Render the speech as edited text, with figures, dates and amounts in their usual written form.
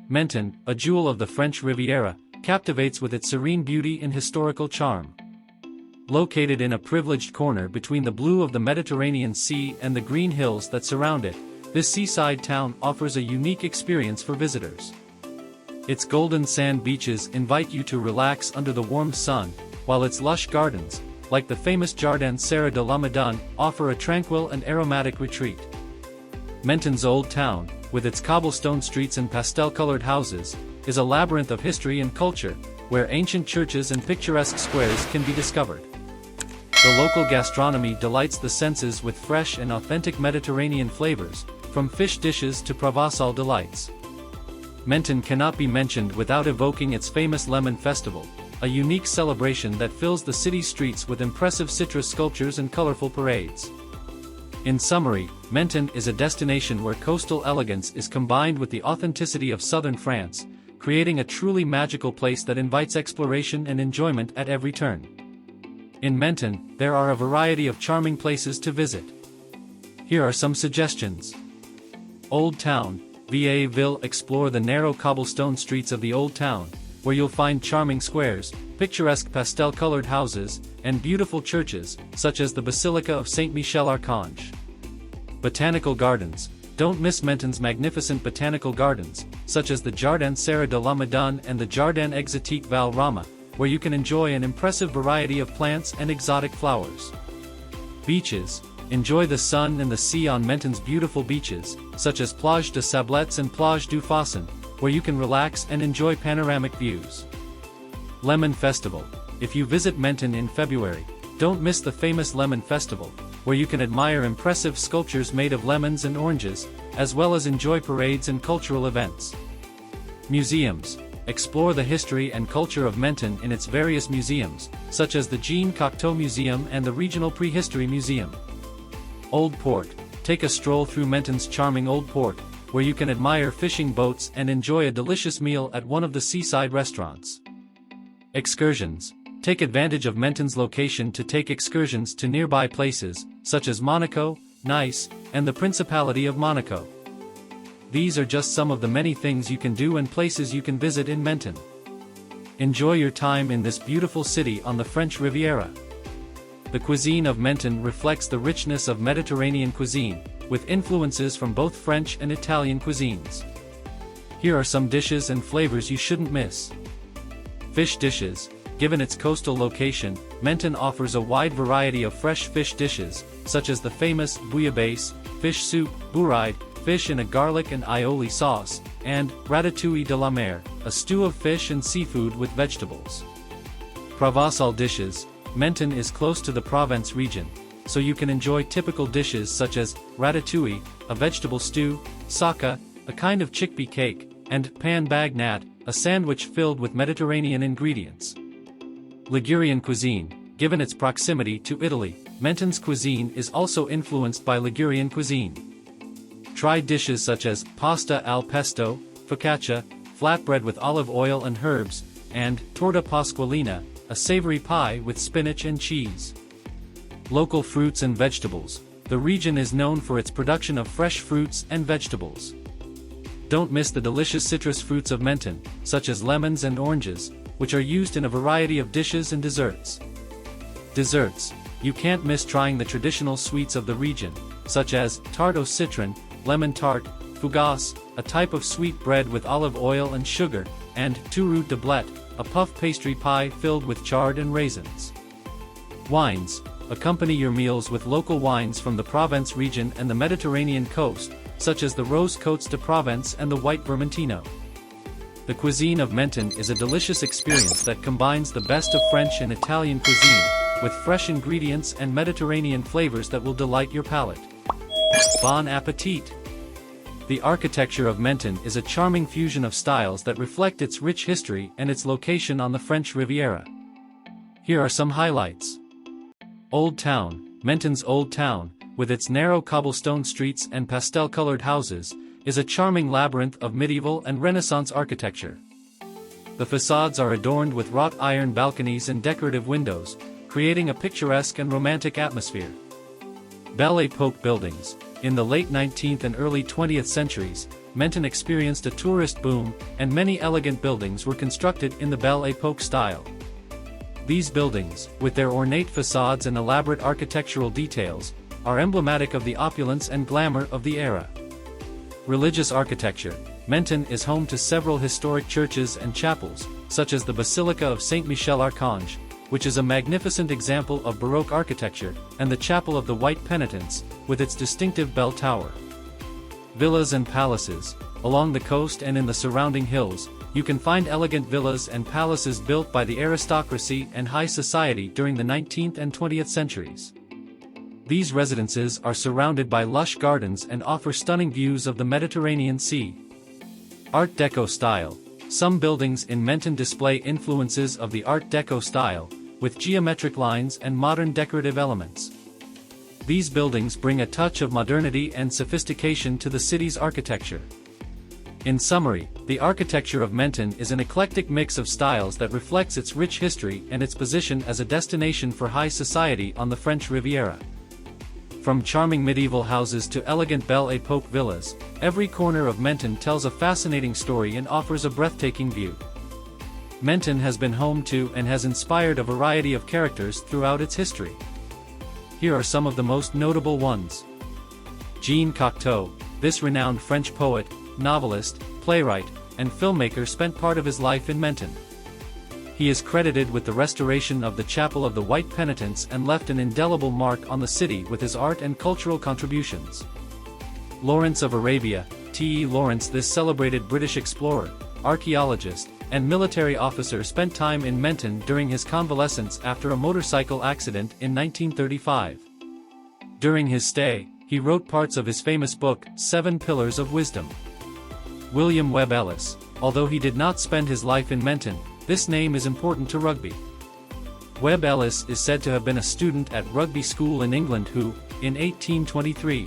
Menton, a jewel of the French Riviera, captivates with its serene beauty and historical charm. Located in a privileged corner between the blue of the Mediterranean Sea and the green hills that surround it, this seaside town offers a unique experience for visitors. Its golden sand beaches invite you to relax under the warm sun, while its lush gardens, like the famous Jardin Serre de la Madone, offer a tranquil and aromatic retreat. Menton's Old Town, with its cobblestone streets and pastel-colored houses, is a labyrinth of history and culture, where ancient churches and picturesque squares can be discovered. The local gastronomy delights the senses with fresh and authentic Mediterranean flavors, from fish dishes to Provençal delights. Menton cannot be mentioned without evoking its famous Lemon Festival, a unique celebration that fills the city's streets with impressive citrus sculptures and colorful parades. In summary, Menton is a destination where coastal elegance is combined with the authenticity of southern France, creating a truly magical place that invites exploration and enjoyment at every turn. In Menton, there are a variety of charming places to visit. Here are some suggestions. Old Town, Ville. Explore the narrow cobblestone streets of the Old Town, where you'll find charming squares, picturesque pastel-colored houses, and beautiful churches, such as the Basilica of Saint Michel Archange. Botanical Gardens. Don't miss Menton's magnificent botanical gardens, such as the Jardin Serre de la Madone and the Jardin Exotique Val Rama, where you can enjoy an impressive variety of plants and exotic flowers. Beaches. Enjoy the sun and the sea on Menton's beautiful beaches, such as Plage de Sablettes and Plage du Fassin, where you can relax and enjoy panoramic views. Lemon Festival. If you visit Menton in February, don't miss the famous Lemon Festival, where you can admire impressive sculptures made of lemons and oranges, as well as enjoy parades and cultural events. Museums. Explore the history and culture of Menton in its various museums, such as the Jean Cocteau Museum and the Regional Prehistory Museum. Old Port. Take a stroll through Menton's charming Old Port, where you can admire fishing boats and enjoy a delicious meal at one of the seaside restaurants. Excursions. Take advantage of Menton's location to take excursions to nearby places, such as Monaco, Nice, and the Principality of Monaco. These are just some of the many things you can do and places you can visit in Menton. Enjoy your time in this beautiful city on the French Riviera. The cuisine of Menton reflects the richness of Mediterranean cuisine, with influences from both French and Italian cuisines. Here are some dishes and flavors you shouldn't miss. Fish dishes. Given its coastal location, Menton offers a wide variety of fresh fish dishes, such as the famous bouillabaisse, fish soup, bourride, fish in a garlic and aioli sauce, and ratatouille de la mer, a stew of fish and seafood with vegetables. Provençal dishes. Menton is close to the Provence region, so you can enjoy typical dishes such as ratatouille, a vegetable stew, saka, a kind of chickpea cake, and pain bagnat, a sandwich filled with Mediterranean ingredients. Ligurian cuisine. Given its proximity to Italy, Menton's cuisine is also influenced by Ligurian cuisine. Try dishes such as pasta al pesto, focaccia, flatbread with olive oil and herbs, and torta pasqualina, a savory pie with spinach and cheese. Local fruits and vegetables. The region is known for its production of fresh fruits and vegetables. Don't miss the delicious citrus fruits of Menton, such as lemons and oranges, which are used in a variety of dishes and desserts. Desserts. You can't miss trying the traditional sweets of the region, such as tarte au citron, lemon tart, fougasse, a type of sweet bread with olive oil and sugar, and tourte de blette, a puff pastry pie filled with chard and raisins. Wines. Accompany your meals with local wines from the Provence region and the Mediterranean coast, such as the Rose Côtes de Provence and the White Vermentino. The cuisine of Menton is a delicious experience that combines the best of French and Italian cuisine, with fresh ingredients and Mediterranean flavors that will delight your palate. Bon appetit! The architecture of Menton is a charming fusion of styles that reflect its rich history and its location on the French Riviera. Here are some highlights. Old Town. Menton's Old Town, with its narrow cobblestone streets and pastel-colored houses, is a charming labyrinth of medieval and Renaissance architecture. The facades are adorned with wrought iron balconies and decorative windows, creating a picturesque and romantic atmosphere. Belle Époque buildings. In the late 19th and early 20th centuries, Menton experienced a tourist boom, and many elegant buildings were constructed in the Belle Époque style. These buildings, with their ornate facades and elaborate architectural details, are emblematic of the opulence and glamour of the era. Religious architecture. Menton is home to several historic churches and chapels, such as the Basilica of Saint Michel Archange, which is a magnificent example of Baroque architecture, and the Chapel of the White Penitents, with its distinctive bell tower. Villas and palaces. Along the coast and in the surrounding hills, you can find elegant villas and palaces built by the aristocracy and high society during the 19th and 20th centuries. These residences are surrounded by lush gardens and offer stunning views of the Mediterranean Sea. Art Deco style. Some buildings in Menton display influences of the Art Deco style, with geometric lines and modern decorative elements. These buildings bring a touch of modernity and sophistication to the city's architecture. In summary, the architecture of Menton is an eclectic mix of styles that reflects its rich history and its position as a destination for high society on the French Riviera. From charming medieval houses to elegant Belle Époque villas, every corner of Menton tells a fascinating story and offers a breathtaking view. Menton has been home to and has inspired a variety of characters throughout its history. Here are some of the most notable ones. Jean Cocteau. This renowned French poet, novelist, playwright, and filmmaker spent part of his life in Menton. He is credited with the restoration of the Chapel of the White Penitents and left an indelible mark on the city with his art and cultural contributions. Lawrence of Arabia. T. E. Lawrence. This celebrated British explorer, archaeologist, and military officer spent time in Menton during his convalescence after a motorcycle accident in 1935. During his stay, he wrote parts of his famous book, 7 Pillars of Wisdom. William Webb Ellis. Although he did not spend his life in Menton, this name is important to rugby. Webb Ellis is said to have been a student at rugby school in England who, in 1823,